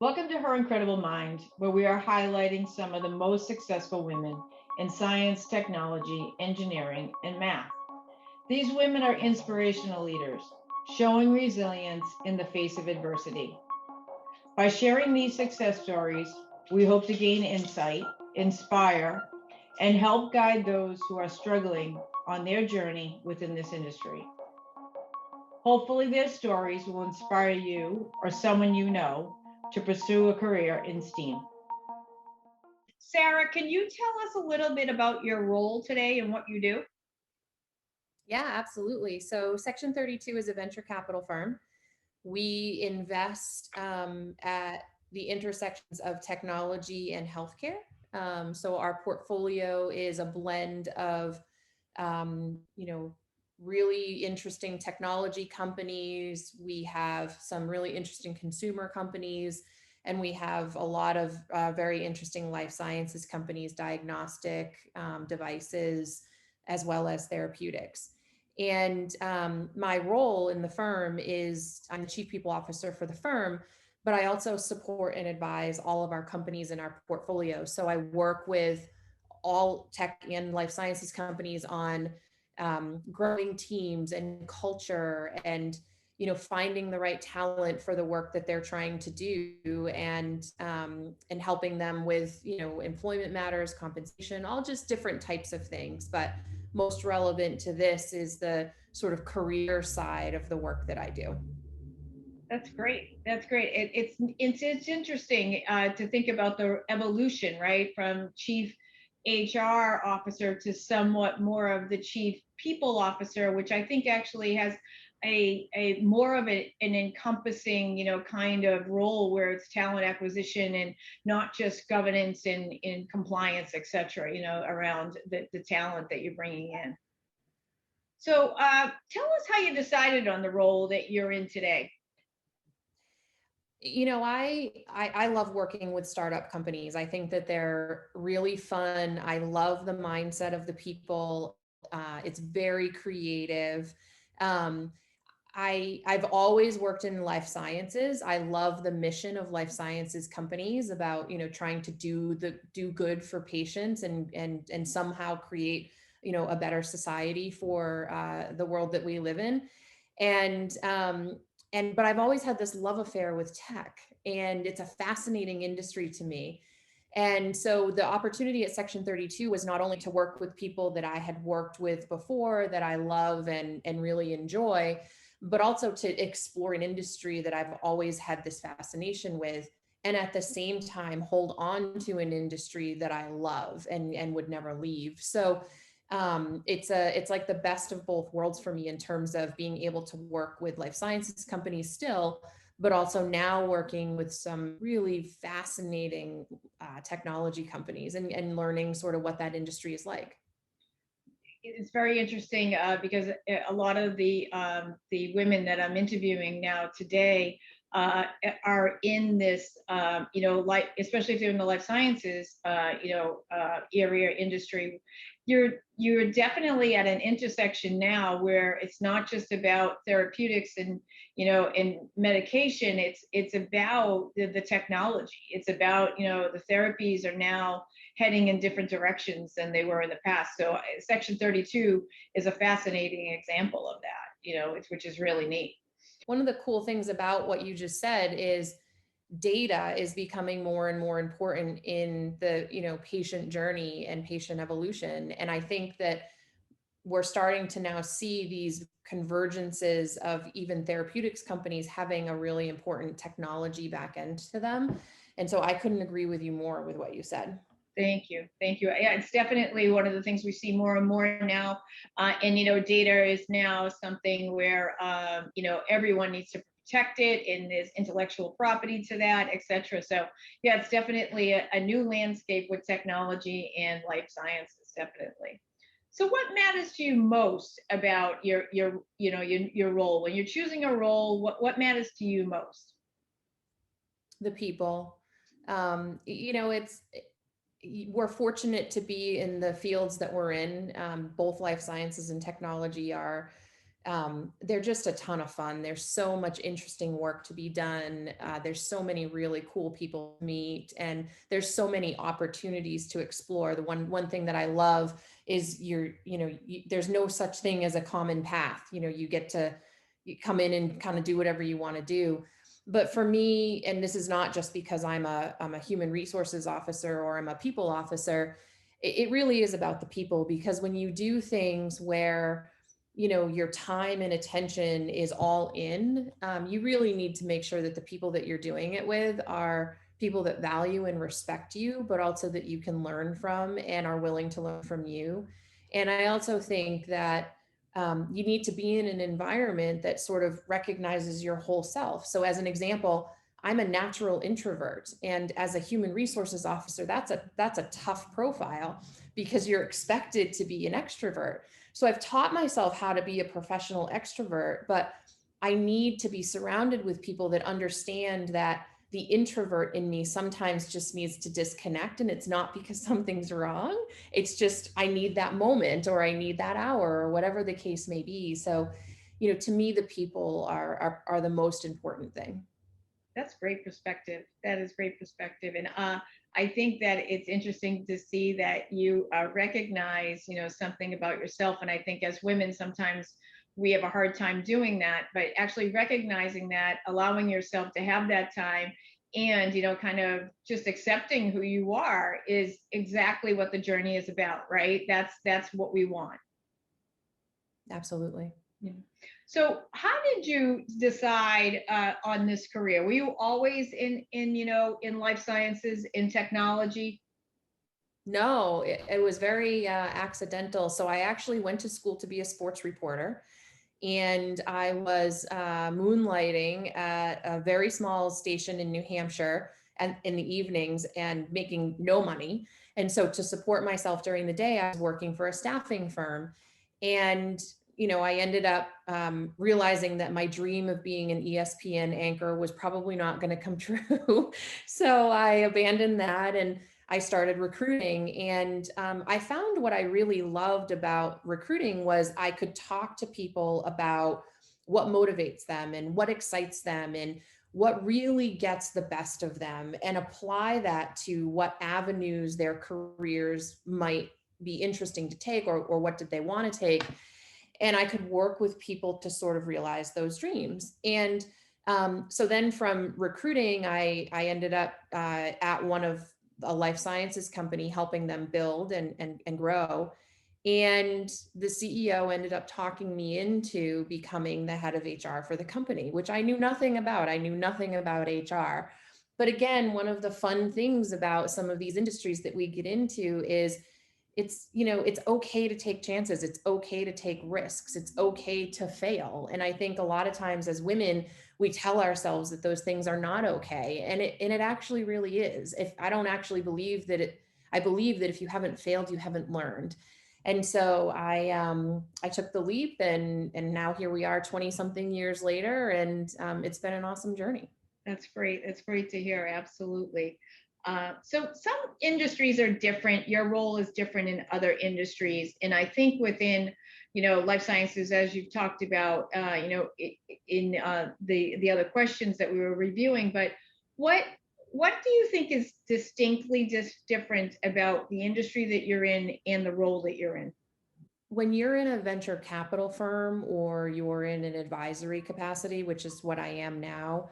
Welcome to Her Incredible Mind, where we are highlighting some of the most successful women in science, technology, engineering, and math. These women are inspirational leaders, showing resilience in the face of adversity. By sharing these success stories, we hope to gain insight, inspire, and help guide those who are struggling on their journey within this industry. Hopefully, their stories will inspire you or someone you know to pursue a career in STEAM. Sarah, can you tell us a little bit about your role today and what you do? Yeah, absolutely. So Section 32 is a venture capital firm. We invest at the intersections of technology and healthcare. So our portfolio is a blend of, you know, really interesting technology companies. We have some really interesting consumer companies, and we have a lot of very interesting life sciences companies, diagnostic devices, as well as therapeutics. And my role in the firm is I'm the chief people officer for the firm, but I also support and advise all of our companies in our portfolio. So I work with all tech and life sciences companies on growing teams and culture and finding the right talent for the work that they're trying to do, and helping them with employment matters, compensation, all just different types of things. But most relevant to this is the sort of career side of the work that I do. That's great. That's great. It's interesting to think about the evolution, right, from chief HR officer to somewhat more of the chief people officer, which I think actually has a more of an encompassing, kind of role where it's talent acquisition and not just governance and in compliance, et cetera, around the talent that you're bringing in. So tell us how you decided on the role that you're in today. I love working with startup companies. I think that they're really fun. I love the mindset of the people. It's very creative. Um, I've always worked in life sciences. I love the mission of life sciences companies about trying to do good for patients and somehow create a better society for the world that we live in. And but I've always had this love affair with tech, and it's a fascinating industry to me. And so the opportunity at Section 32 was not only to work with people that I had worked with before that I love and really enjoy, but also to explore an industry that I've always had this fascination with, and at the same time hold on to an industry that I love and would never leave. So it's like the best of both worlds for me in terms of being able to work with life sciences companies still, but also now working with some really fascinating technology companies and learning sort of what that industry is like. It's very interesting because a lot of the women that I'm interviewing now today are in this, like especially if they're in the life sciences, area industry. You're definitely at an intersection now where it's not just about therapeutics and medication. It's about the technology. It's about the therapies are now heading in different directions than they were in the past. So Section 32 is a fascinating example of that, which is really neat. One of the cool things about what you just said is data is becoming more and more important in the patient journey and patient evolution. And I think that we're starting to now see these convergences of even therapeutics companies having a really important technology back end to them. And so I couldn't agree with you more with what you said. Thank you. Thank you. Yeah, it's definitely one of the things we see more and more now. And data is now something where, everyone needs to protect it, and there's intellectual property to that, et cetera. So, yeah, it's definitely a new landscape with technology and life sciences, definitely. So, what matters to you most about your role when you're choosing a role? What matters to you most? The people. It's we're fortunate to be in the fields that we're in. Both life sciences and technology are They're just a ton of fun. There's so much interesting work to be done. There's so many really cool people to meet, and there's so many opportunities to explore. The one thing that I love is there's no such thing as a common path. You get to you come in and kind of do whatever you want to do. But for me, and this is not just because I'm a human resources officer or I'm a people officer, it really is about the people, because when you do things where your time and attention is all in, you really need to make sure that the people that you're doing it with are people that value and respect you, but also that you can learn from and are willing to learn from you. And I also think that you need to be in an environment that sort of recognizes your whole self. So as an example, I'm a natural introvert, and as a human resources officer, that's a tough profile, because you're expected to be an extrovert. So I've taught myself how to be a professional extrovert, but I need to be surrounded with people that understand that the introvert in me sometimes just needs to disconnect. And it's not because something's wrong. It's just, I need that moment, or I need that hour, or whatever the case may be. So, to me, the people are the most important thing. That's great perspective. That is great perspective. And I think that it's interesting to see that you recognize, something about yourself. And I think as women, sometimes we have a hard time doing that, but actually recognizing that, allowing yourself to have that time, and, kind of just accepting who you are is exactly what the journey is about, right? That's what we want. Absolutely. Yeah. So, how did you decide on this career? Were you always in life sciences, in technology? No, it was very accidental. So I actually went to school to be a sports reporter, and I was moonlighting at a very small station in New Hampshire and in the evenings, and making no money. And so to support myself during the day, I was working for a staffing firm. And I ended up realizing that my dream of being an ESPN anchor was probably not going to come true. So I abandoned that, and I started recruiting. And I found what I really loved about recruiting was I could talk to people about what motivates them and what excites them and what really gets the best of them, and apply that to what avenues their careers might be interesting to take, or what did they want to take. And I could work with people to sort of realize those dreams. And so then from recruiting, I ended up at one of a life sciences company, helping them build and grow. And the CEO ended up talking me into becoming the head of HR for the company, which I knew nothing about. I knew nothing about HR. But again, one of the fun things about some of these industries that we get into is it's okay to take chances. It's okay to take risks. It's okay to fail. And I think a lot of times as women, we tell ourselves that those things are not okay. And it actually really is. If I don't actually believe that I believe that if you haven't failed, you haven't learned. And so I took the leap, and now here we are 20 something years later, and it's been an awesome journey. That's great. That's great to hear. Absolutely. So some industries are different. Your role is different in other industries, and I think within, life sciences, as you've talked about, in the other questions that we were reviewing. But what what do you think is distinctly just different about the industry that you're in and the role that you're in? When you're in a venture capital firm, or you're in an advisory capacity, which is what I am now,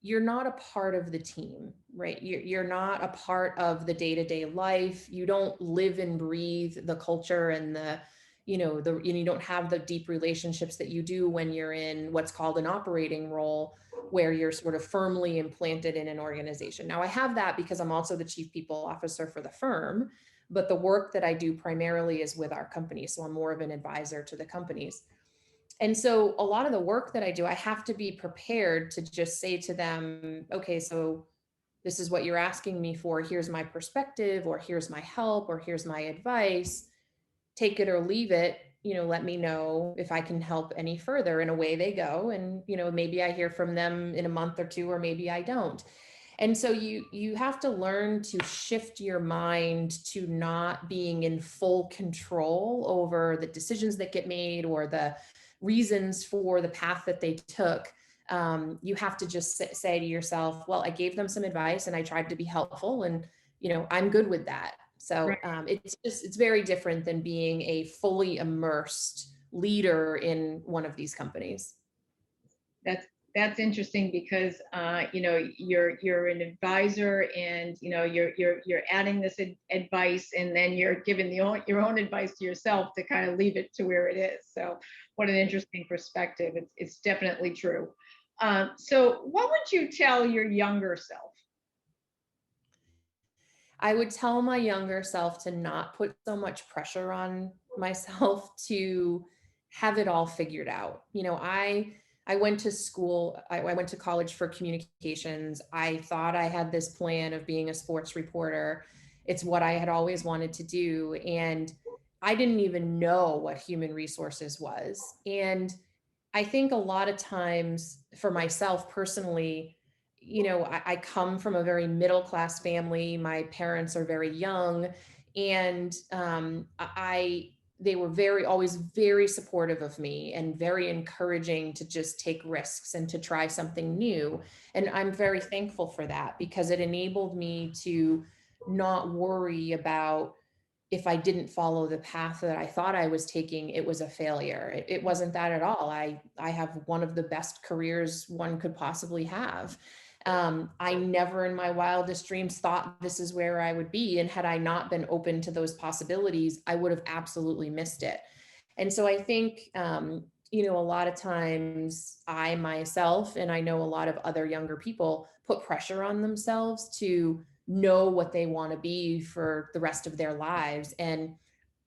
you're not a part of the team, right? You're not a part of the day-to-day life. You don't live and breathe the culture and you don't have the deep relationships that you do when you're in what's called an operating role, where you're sort of firmly implanted in an organization. Now I have that because I'm also the chief people officer for the firm, but the work that I do primarily is with our company. So I'm more of an advisor to the companies. And so a lot of the work that I do, I have to be prepared to just say to them, okay, so this is what you're asking me for. Here's my perspective, or here's my help, or here's my advice. Take it or leave it. Let me know if I can help any further. And away they go. And, maybe I hear from them in a month or two, or maybe I don't. And so you have to learn to shift your mind to not being in full control over the decisions that get made, or reasons for the path that they took, you have to just say to yourself, well, I gave them some advice and I tried to be helpful, and I'm good with that. So it's very different than being a fully immersed leader in one of these companies. That's interesting because you're an advisor, and you're adding this advice, and then you're giving your own advice to yourself to kind of leave it to where it is. So what an interesting perspective. It's definitely true. So what would you tell your younger self? I would tell my younger self to not put so much pressure on myself to have it all figured out. I went to school, I went to college for communications. I thought I had this plan of being a sports reporter. It's what I had always wanted to do. And I didn't even know what human resources was. And I think a lot of times for myself personally, I come from a very middle class family. My parents are very young, and they were always very supportive of me and very encouraging to just take risks and to try something new. And I'm very thankful for that, because it enabled me to not worry about, if I didn't follow the path that I thought I was taking, it was a failure. It wasn't that at all. I have one of the best careers one could possibly have. I never in my wildest dreams thought this is where I would be. And had I not been open to those possibilities, I would have absolutely missed it. And so I think, a lot of times I myself, and I know a lot of other younger people, put pressure on themselves to know what they want to be for the rest of their lives. And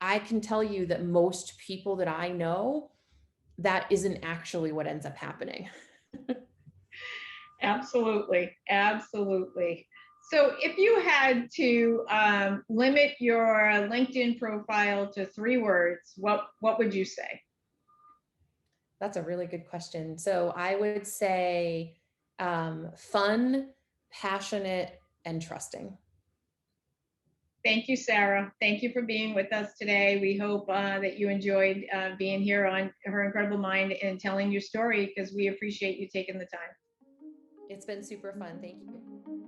I can tell you that most people that I know, that isn't actually what ends up happening. Absolutely, absolutely. So if you had to limit your LinkedIn profile to 3 words, what would you say? That's a really good question. So I would say fun, passionate, and trusting. Thank you, Sarah. Thank you for being with us today. We hope that you enjoyed being here on Her Incredible Mind and telling your story, because we appreciate you taking the time. It's been super fun. Thank you.